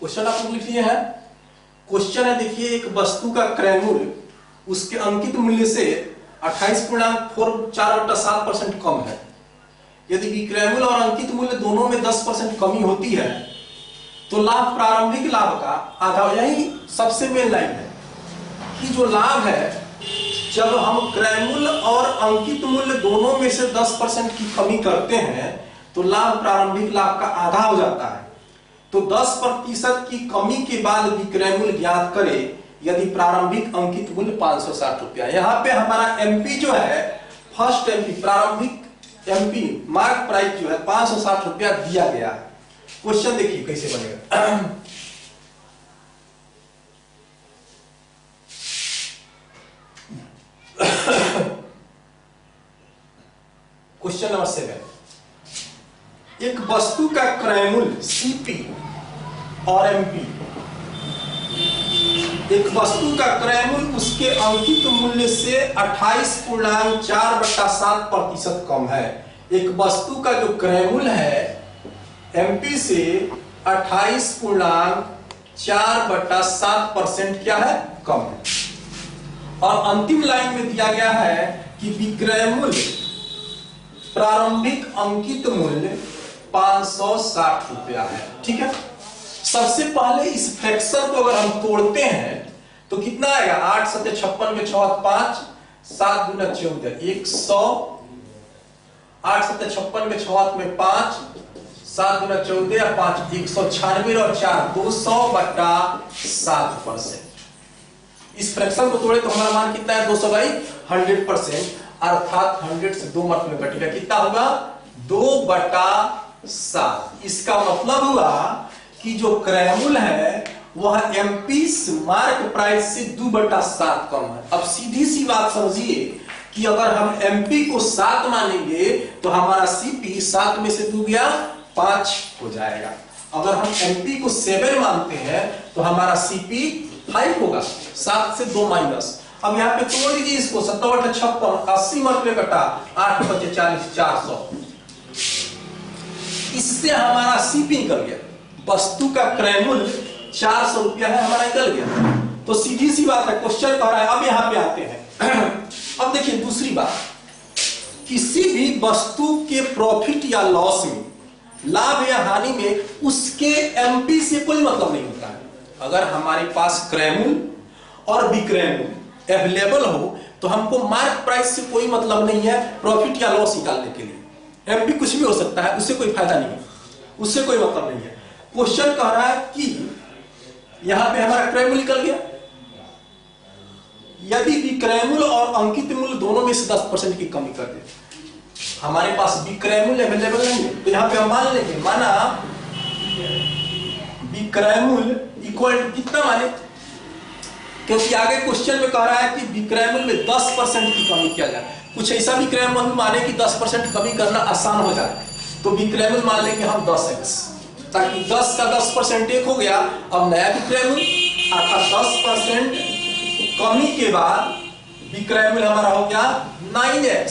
Question आप लोग लिख लिए हैं। क्वेश्चन है, देखिए, एक वस्तु का क्रय मूल्य उसके अंकित मूल्य से 28.47% कम है। यदि विक्रय मूल्य और अंकित मूल्य दोनों में 10% कमी होती है तो लाभ प्रारंभिक लाभ का आधा। यही सबसे मेन लाइन है कि जो लाभ है, जब हम क्रय मूल्य और अंकित मूल्य दोनों में से 10% की कमी करते हैं तो लाभ प्रारंभिक लाभ का आधा हो जाता है। तो 10% की कमी के बाद विक्रय मूल्य ज्ञात करें यदि प्रारंभिक अंकित मूल्य 560 रुपया। यहाँ पे हमारा एमपी जो है, फर्स्ट एमपी, प्रारंभिक एमपी मार्क प्राइस जो है 560 रुपया दिया गया है। क्वेश्चन देखिए कैसे बनेगा। क्वेश्चन नंबर 7, एक वस्तु का क्रय मूल्य सीपी और एमपी, एक वस्तु का क्रय मूल्य उसके अंकित मूल्य से 28.4/7% कम है। एक वस्तु का जो क्रय मूल्य है एमपी से 28.4/7% क्या है, कम है। और अंतिम लाइन में दिया गया है कि विक्रय मूल्य प्रारंभिक अंकित मूल्य 560 रुपया है। ठीक है, सबसे पहले इस फ्रैक्शन को अगर हम तोड़ते हैं तो कितना आएगा, 8 7 56 में 6 5 7 दूना 14, 100, 8 7 56 में 6 में 5 7 दूना 14 या 5 196 और 4 200/7%। इस फ्रैक्शन को तोड़े तो हमारा मान कितना है, 200/100%, अर्थात 100 से 2 मार्क में घटेगा, कितना होगा, 2/7। इसका मतलब हुआ कि जो क्रय मूल्य है वह एमपी मार्क प्राइस से 2/7 कम है। अब सीधी सी बात समझिए कि अगर हम एमपी को 7 मानेंगे तो हमारा सीपी 7 में से 2 गया 5 हो जाएगा। अगर हम एमपी को 7 मानते हैं तो हमारा सीपी 5 होगा, 7 से 2 माइनस। अब यहाँ पे तोड़ लीजिए इसको, 7 8 56, 80 मार्क में कटा, 8 5 40, 400। इससे हमारा सीपी निकल गया। वस्तु का क्रय मूल्य 400 रुपया है, हमारा निकल गया। तो सीधी सी बात है, क्वेश्चन कह रहा है। अब यहां पे आते हैं। अब देखिए दूसरी बात, किसी भी वस्तु के प्रॉफिट या लॉस में, लाभ या हानि में उसके एमपी से कोई मतलब नहीं होता है। अगर हमारे पास क्रय मूल्य और विक्रय मूल्य अवेलेबल हो तो हमको मार्क प्राइस से कोई मतलब नहीं है प्रॉफिट या लॉस निकालने के लिए। एमपी कुछ भी हो सकता है, उससे कोई फायदा नहीं है, उससे कोई मतलब नहीं है। क्वेश्चन कह रहा है कि यहां पे हमारा क्रय मूल्य निकल गया, यदि विक्रय मूल्य और अंकित मूल्य दोनों में से 10% की कमी कर दे, हमारे पास विक्रय मूल्य अवेलेबल नहीं है, तो यहां पे हम मान लेंगे, माना विक्रय मूल्य इक्वल टू कितना माने, क्योंकि आगे क्वेश्चन में कह रहा है कि विक्रय मूल्य में 10% की कमी किया जाए। कुछ ऐसा विक्रय मूल्य माने कि 10% कमी करना आसान हो जाए, तो विक्रय मूल्य मान लेंगे हम 10x, ताकि 10 का 10% एक हो गया। अब नया विक्रय मूल्य अर्थात 10% कमी के बाद विक्रय मूल्य हमारा हो गया 9x।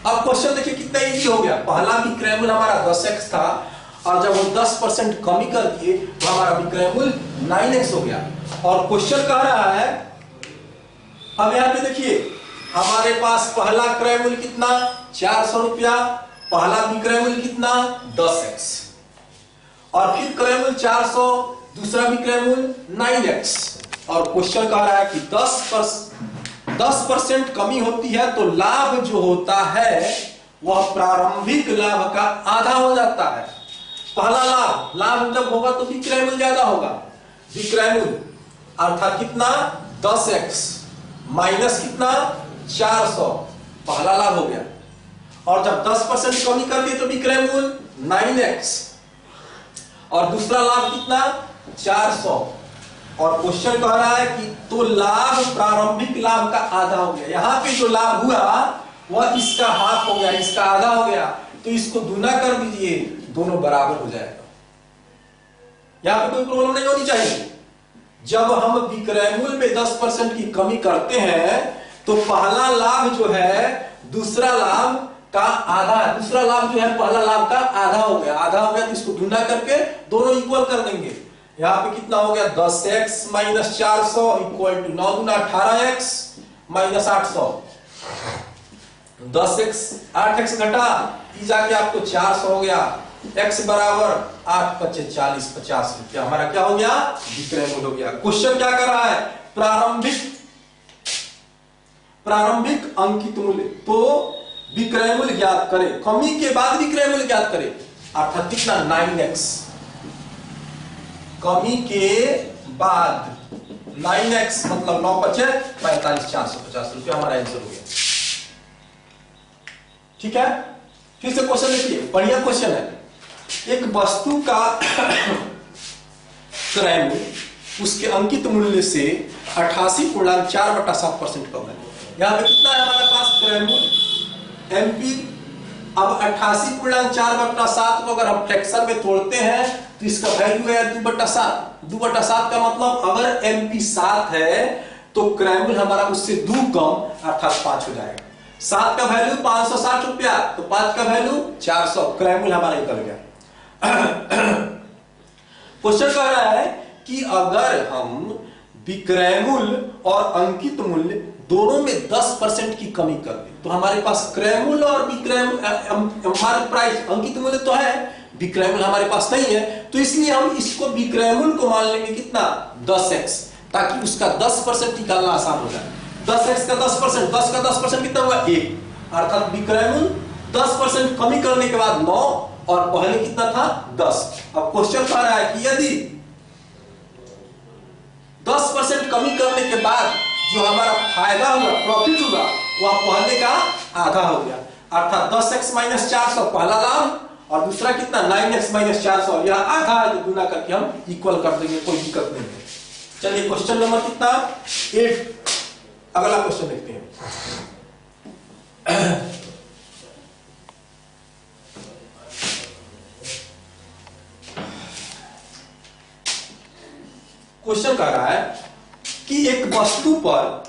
अब क्वेश्चन देखिए कितना इजी हो गया। पहला विक्रय मूल्य हमारा 10x था और जब हम 10% कमी कर दिए तो हमारा विक्रय मूल्य 9x हो गया। और क्वेश्चन कह रहा है, अब यहां पे देखिए हमारे पास पहला क्रय मूल्य कितना, 400 रुपया, पहला विक्रय मूल्य कितना, 10x, और फिर क्रय मूल्य 400, दूसरा विक्रय मूल्य 9x। और क्वेश्चन कह रहा है कि 10% कमी होती है तो लाभ जो होता है वह प्रारंभिक लाभ का आधा हो जाता है। पहला लाभ जब होगा तो विक्रय मूल्य ज्यादा होगा। विक्रय मूल्य अर्थात कितना, 10x माइनस कितना, 400, पहला लाभ हो गया। और जब 10% कमी कर दिए तो विक्रय मूल्य 9x और दूसरा लाभ कितना, 400। और क्वेश्चन कह रहा है कि तो लाभ प्रारंभिक लाभ का आधा हो गया। यहां पे जो लाभ हुआ वह इसका हाफ हो गया, इसका आधा हो गया, तो इसको दूना कर दीजिए, दोनों बराबर हो जाएगा। यहां पे कोई प्रॉब्लम नहीं होनी चाहिए। जब हम विक्रय मूल्य में 10% की कमी करते हैं तो पहला लाभ जो है दूसरा लाभ का आधा, दूसरा लाभ जो है पहला लाभ का आधा हो गया, तो इसको ढूंढा करके दोनों इक्वल कर देंगे। यहाँ पे कितना हो गया 10x माइनस 400 इक्वल टू 9 गुना 18x माइनस 800। 10x 8x घटा ई जाके आपको 400 हो गया। x बराबर 8 × 5 = 40, 50 रुपया हमारा क्या हो गया विक्रय हो गया। क्वेश्चन क्या कर रहा है प्रारंभिक अंकित मूल्य, तो विक्रय मूल्य ज्ञात करें, कमी के बाद विक्रय मूल्य ज्ञात करें, अर्थात कितना 9x, कमी के बाद 9x मतलब 9 × 5 = 45, 450 रुपया हमारा आंसर हो गया। ठीक है, फिर से क्वेश्चन देखिए, बढ़िया क्वेश्चन है। एक वस्तु का क्रय मूल्य उसके अंकित मूल्य से 88.4/7% कम है। यहाँ पे कितना है हमारे पास क्रय मूल्य एमपी। अब 88.4/7 को अगर हम फ्रैक्शन में तोड़ते हैं तो इसका वैल्यू है 2/7। 2/7 का मतलब अगर एमपी 7 है तो क्रय मूल्य हमारा उससे 2 कम अर्थात 5 हो जाएगा। 7 का वैल्यू 560 रुपया, तो 5 का वैल्यू 400, क्रय मूल्य हमारा निकल गया। क्वेश्चन कह रहा है कि अगर हम विक्रय मूल्य और अंकित मूल्य दोनों में 10% की कमी कर दें तो हमारे पास क्रय मूल्य और विक्रय हमारे प्राइस अंकित मूल्य तो है, विक्रय मूल्य हमारे पास नहीं है, तो इसलिए हम इसको विक्रय मूल्य को मान लेंगे कितना 10x, ताकि उसका 10% निकालना आसान हो जाए। 10x का 10%, 10 का 10% कितना हुआ 1, अर्थात विक्रय मूल्य 10% कमी करने के बाद 9 और पहले कितना था 10। अब क्वेश्चन कह रहा है कि यदि 10% कमी करने के बाद जो हमारा फायदा होगा, प्रॉफिट होगा, वह पहले का आधा हो गया, अर्थात 10x माइनस 400 पहला लाभ और दूसरा कितना 9x माइनस 400, यह आधा है, गुना करके हम इक्वल कर देंगे, कोई दिक्कत नहीं है। चलिए क्वेश्चन नंबर कितना 8, अगला क्वेश्चन देखते हैं। क्वेश्चन कह रहा है कि एक वस्तु पर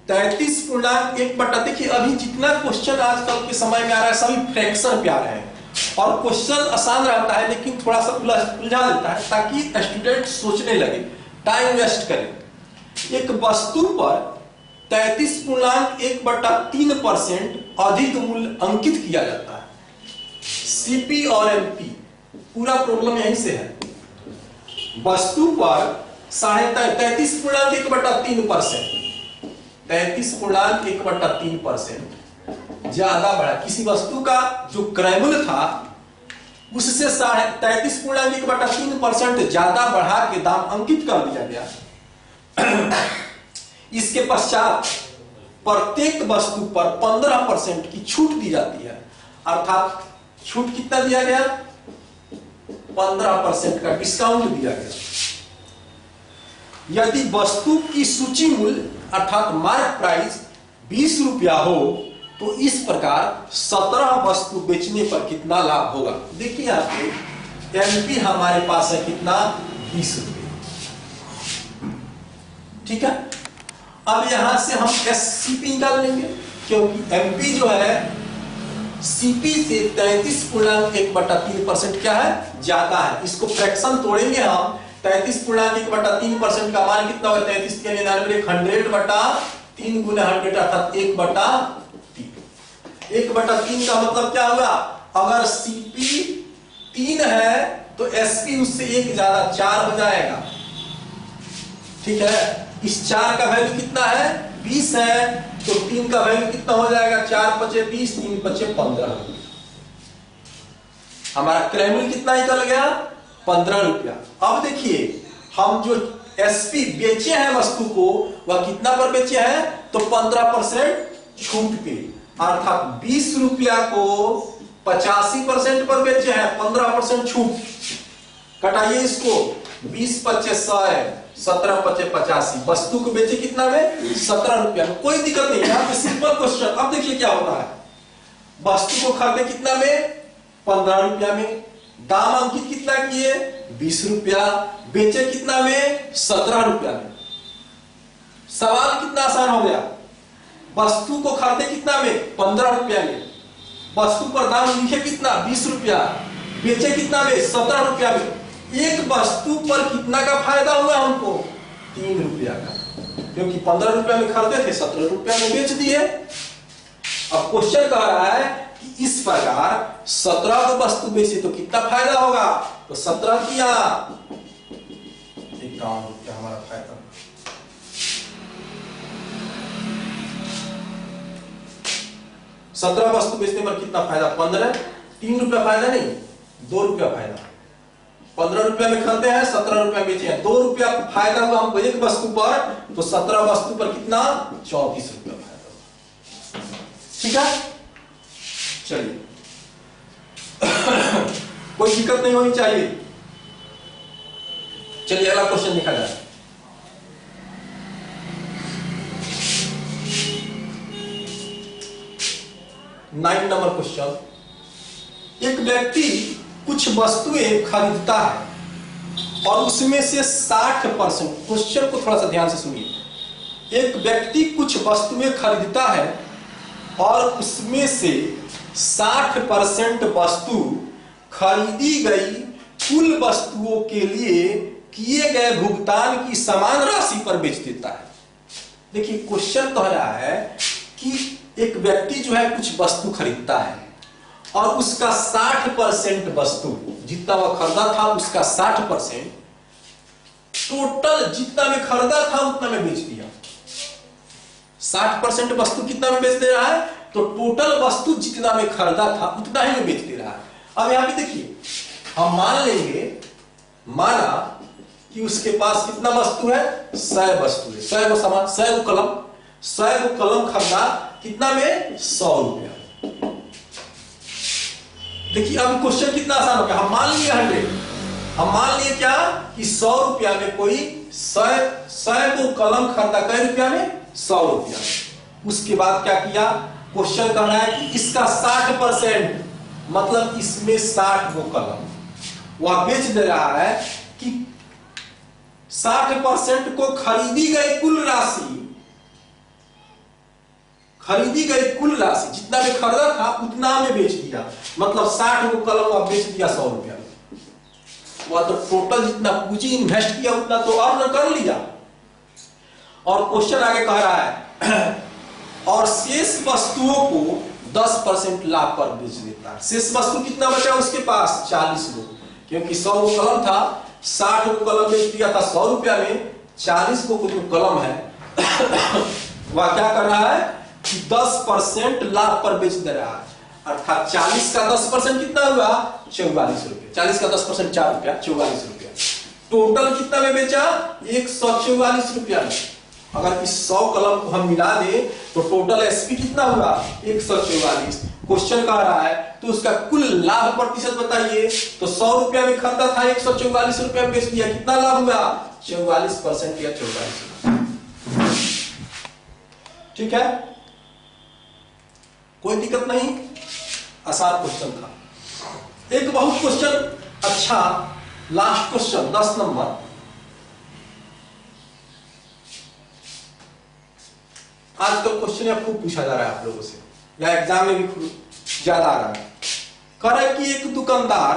33.1 देखिए अभी जितना क्वेश्चन आजकल के समय में आ रहा है सभी फ्रैक्शन पे आ रहे हैं और क्वेश्चन आसान रहता है लेकिन थोड़ा सा उलझा देता है ताकि स्टूडेंट सोचने लगे, टाइम वेस्ट करें। एक वस्तु पर 33.1/3% अधिक मूल्य अंकित किया जाता है। सीपी और एमपी, पूरा प्रॉब्लम यहीं से है। वस्तु पर 33.1/3% ज्यादा बढ़ा, किसी वस्तु का जो क्रय मूल्य था उससे 33.1/3% ज्यादा बढ़ा के दाम अंकित कर दिया गया। इसके पश्चात प्रत्येक वस्तु पर 15% की छूट दी जाती है, अर्थात छूट कितना दिया गया 15% का डिस्काउंट दिया गया। यदि वस्तु की सूची मूल्य अर्थात मार्क प्राइस 20 रुपया हो तो इस प्रकार 17 वस्तु बेचने पर कितना लाभ होगा। देखिए यहाँ पे एमपी हमारे पास है कितना 20 रुपये, ठीक है। अब यहां से हम एससीपी निकाल लेंगे क्योंकि एमपी जो है सीपी से 33.1/3% क्या है ज्यादा है। इसको फ्रैक्शन तोड़ेंगे हम, 33.1/3% का मान कितना होगा 33 के 99 100/3 गुना 100 अर्थात 1/3। 1/3 का मतलब क्या होगा, अगर सीपी 3 है तो एसपी उससे 1 ज्यादा 4 हो जाएगा, ठीक है। इस 4 का वैल्यू कितना है 20 है तो 3 का वैल्यू कितना हो जाएगा 4 × 5 = 20, 3 × 5 = 15। हमारा क्रय मूल्य कितना निकल गया 15 रुपया। अब देखिए हम जो एसपी बेचे हैं वस्तु को वह कितना पर बेचे हैं तो 15% छूट पे, अर्थात 20 रुपया को 85% पर बेचे हैं, 15% छूट। कटाइए इसको, 20 × 5 = 100, 17 × 5 = 85। वस्तु को बेचे कितना में 17 रुपया में, कोई दिक्कत नहीं, यहाँ पे सिंपल क्वेश्चन। अब देखिए क्या होता है, वस्तु को खरीदे कितना में 15 रुपया में, दाम अंकित कितना किए 20 रुपया, बेचे कितना में 17 रुपया में। सवाल कितना आसान हो गया, वस्तु को खरीदे कितना में 15 रुपया में, वस्तु पर दाम लिखे कितना 20 रुपया, बेचे कितना में 17 रुपया में। एक वस्तु पर कितना का फायदा हुआ हमको? 3 रुपया का, क्योंकि 15 रुपया में खरीदे थे, 17 रुपया में बेच दिए। अब क्वेश्चन कह रहा है कि इस प्रकार 17 को वस्तु बेची तो कितना फायदा होगा? तो 17 किया 51 रुपया हमारा फायदा। 17 वस्तु बेचने पर कितना फायदा? 15। 3 रुपया फायदा नहीं, 2 रुपया फायदा। 15 रुपया में खरीदे हैं, 17 रुपया बेचे हैं, 2 रुपया फायदा हुआ हमको एक वस्तु पर, तो 17 वस्तु पर कितना? 34 रुपया फायदा हुआ। ठीक है, चलिए कोई दिक्कत नहीं होनी चाहिए। चलिए अगला क्वेश्चन देखा जाए। Nine number question. एक व्यक्ति कुछ वस्तुएं खरीदता है और उसमें से 60%, क्वेश्चन को थोड़ा सा ध्यान से सुनिए। एक व्यक्ति कुछ वस्तुएं खरीदता है और उसमें से 60% वस्तु खरीदी गई कुल वस्तुओं के लिए किए गए भुगतान की समान राशि पर बेच देता है। देखिए क्वेश्चन कह रहा है कि एक व्यक्ति जो है कुछ वस्तु खरीदता है और उसका 60% वस्तु, जितना वह खरीदा था उसका 60% टोटल जितना में खरीदा था उतना में बेच दिया। 60% वस्तु कितना में बेच दे रहा है? तो टोटल वस्तु जितना में खरीदा था उतना ही में बेच दे रहा है। अब यहां पे देखिए, हम मान लेंगे, माना कि उसके पास कितना वस्तु है? 100 वस्तु है, 100 को सामान, 100 कलम, 100 कलम खरीदा कितना में? 100 रुपया। देखिए अब क्वेश्चन कितना आसान हो गया। हम मान लिए 100, हम मान लिए क्या कि 100 रुपया में कोई 100 को कलम खरीदा, कई रुपया में? 100 रुपया। उसके बाद क्या किया? क्वेश्चन कह रहा है कि इसका 60%, मतलब इसमें 60 को कलम वह बेच दे रहा है कि 60% को खरीदी गई कुल राशि, खरीदी गई कुल राशि जितना में खरीदा था उतना में बेच दिया, मतलब 60 को कलम वह बेच दिया 100 रुपया में। वह तो टोटल जितना पूंजी इन्वेस्ट किया उतना तो अर्न कर लिया। और क्वेश्चन आगे कह रहा है और शेष वस्तुओं को 10% लाभ पर बेच देता है। शेष वस्तु कितना बचा उसके पास? 40 को, क्योंकि 100 को कलम था, 60 को कलम बेच दिया था 100 रुपया में, 40 को जो कलम है वह क्या कर रहा है कि 10% लाभ पर बेच दे रहा है। अर्थात 40 का 10% कितना हुआ? 44 रुपया। 40 का 10% 4 रुपया, 44 रुपया। टोटल कितना में बेचा? 144 रुपया में। अगर इस 100 कलम को हम मिला दें तो टोटल एसपी कितना हुआ? 144। क्वेश्चन कह रहा है तो उसका कुल लाभ प्रतिशत बताइए। तो 100 रुपया में खरीदा था, 144 रुपया में बेच दिया, कितना लाभ हुआ? 44% या 44। ठीक है, कोई दिक्कत नहीं, आसान क्वेश्चन था। एक बहुत क्वेश्चन अच्छा, लास्ट क्वेश्चन 10 नंबर। आजकल क्वेश्चन या खूब पूछा जा रहा है आप लोगों से, या एग्जाम में भी ज्यादा आ रहा है। कह रहा है कि एक दुकानदार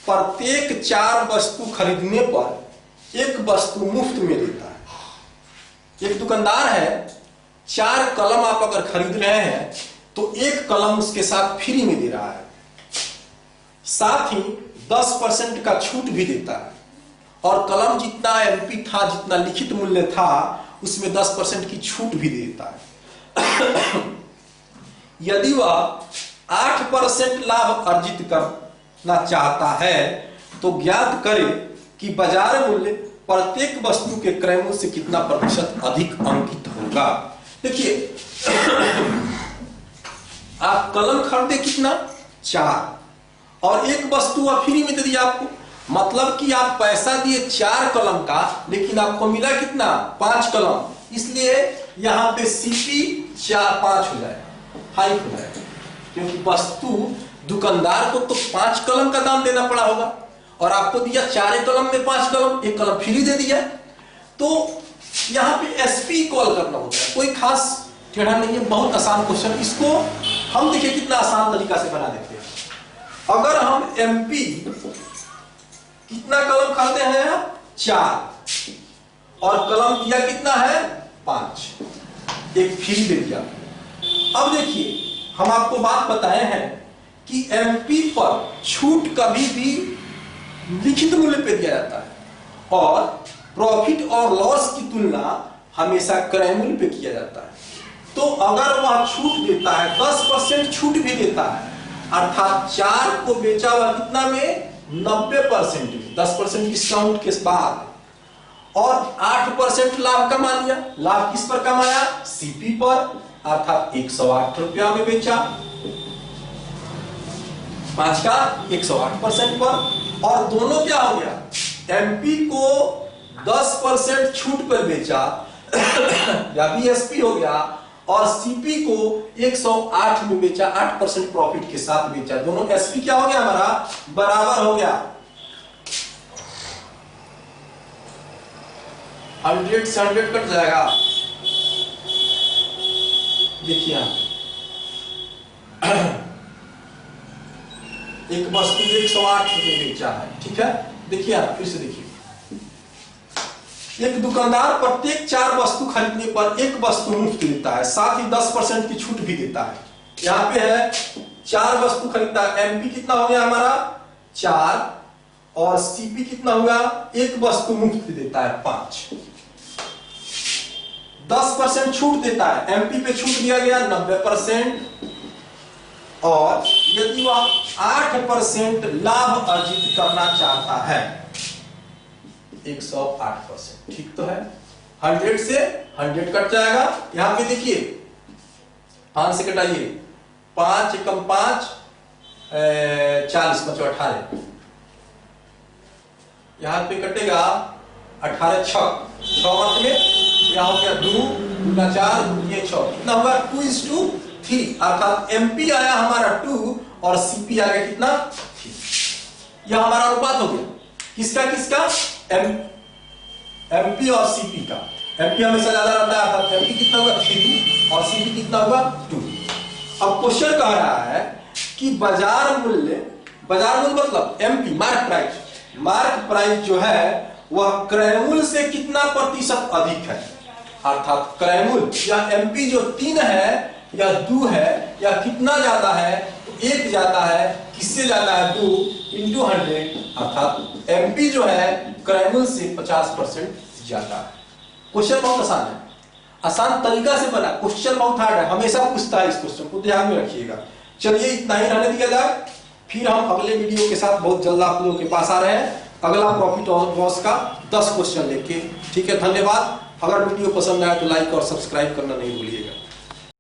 प्रत्येक 4 वस्तु खरीदने पर एक वस्तु मुफ्त में देता है। एक दुकानदार है, 4 कलम आप अगर खरीद रहे हैं तो 1 कलम उसके साथ फ्री में दे रहा है, साथ ही 10% का छूट भी देता है, और कलम जितना एमपी था, जितना लिखित मूल्य था उसमें 10% की छूट भी देता है। यदि वह 8% लाभ अर्जित करना चाहता है तो ज्ञात करे कि बाजार मूल्य प्रत्येक वस्तु के क्रय मूल्य से कितना प्रतिशत अधिक अंकित होगा। देखिए आप कलम खरीदे कितना? 4, और 1 वस्तु फ्री में दे दिया आपको, मतलब कि आप पैसा दिए 4 कलम का, लेकिन आपको मिला कितना? 5 कलम। इसलिए यहां पे सीपी 4-5 हो जाएगा, 5 हो जाएगा, क्योंकि वस्तु दुकानदार को तो 5 कलम का दाम देना पड़ा होगा, और आपको दिया 4 कलम में 5 कलम, 1 कलम फ्री दे दिया। तो यहाँ पे एसपी कॉल करना होता है, कोई खास टेढ़ा नहीं है, बहुत आसान क्वेश्चन। इसको हम देखिए कितना आसान तरीका से बना देते हैं। अगर हम एमपी कितना कलम खरीदे हैं आप? 4 और कलम दिया कितना है? 5, एक फ्री दे दिया। अब देखिए हम आपको बात बताए हैं कि एमपी पर छूट कभी भी लिखित मूल्य पे दिया जाता है और प्रॉफिट और लॉस की तुलना हमेशा क्रय मूल्य पे किया जाता है। तो अगर वह छूट देता है 10% छूट भी देता है, अर्थात 4 को बेचा हुआ कितना में? 90% में, 10% डिस्काउंट के बाद, और 8% लाभ कमा लिया। लाभ किस पर कमाया? सीपी पर, अर्थात 108 रुपया में बेचा, 5 का 108% पर। और दोनों क्या हो गया? एमपी को 10% छूट पर बेचा या बीएसपी हो गया, और सीपी को 108 में बेचा, 8% प्रॉफिट के साथ बेचा। दोनों एसपी क्या हो गया हमारा? बराबर हो गया। 100 से 100 कट जाएगा। देखिए एक वस्तु 108 रुपये बेचा है, ठीक है। देखिए आप फिर से देखिए, एक दुकानदार प्रत्येक 4 वस्तु खरीदने पर एक वस्तु मुफ्त देता है, साथ ही 10% की छूट भी देता है। यहाँ पे है 4 वस्तु खरीदता है, एमपी कितना हो गया हमारा? 4, और सीपी कितना होगा? एक वस्तु मुफ्त देता है 5, 10% छूट देता है। एमपी पे छूट दिया गया 90%, और यदि वह 8% लाभ अर्जित करना चाहता है 108%, ठीक तो है। 100 से 100 कट जाएगा। यहां पे देखिए 5 से कटाइए, 5 एकम 5, 40 5 18, यहां पे कटेगा 18 6 में, यहां हो गया 2 गुना 4 ये 6, कितना होगा? 2:3, अर्थात एमपी आया हमारा 2 और सीपी आ गया कितना? 3। यह हमारा अनुपात हो गया किसका किसका? एमपी और सीपी का। एमपी हमेशा ज्यादा रहता है, अर्थात एमपी कितना होगा? 3 और सीपी कितना होगा? 2। अब क्वेश्चन कह रहा है कि बाजार मूल्य मतलब एमपी मार्क प्राइस जो है वह क्रय मूल्य से कितना प्रतिशत अधिक है, अर्थात क्रय मूल्य या एमपी जो 3 है या 2 है या कितना ज्यादा है? तो 1 ज्यादा है। किससे ज्यादा है? 2 × 100, अर्थात एमपी जो है क्रय मूल्य से 50% ज्यादा है। क्वेश्चन बहुत आसान है, आसान तरीका से बना। क्वेश्चन बहुत हार्ड है, हमेशा पूछता है, इस क्वेश्चन को ध्यान में रखिएगा। चलिए इतना ही रहने दिया जाए, फिर हम अगले वीडियो के साथ बहुत जल्द आप लोगों के पास आ रहे हैं, अगला प्रॉफिट और लॉस का 10 क्वेश्चन लेके। ठीक है, धन्यवाद। अगर वीडियो पसंद आया तो लाइक और सब्सक्राइब करना नहीं भूलिएगा।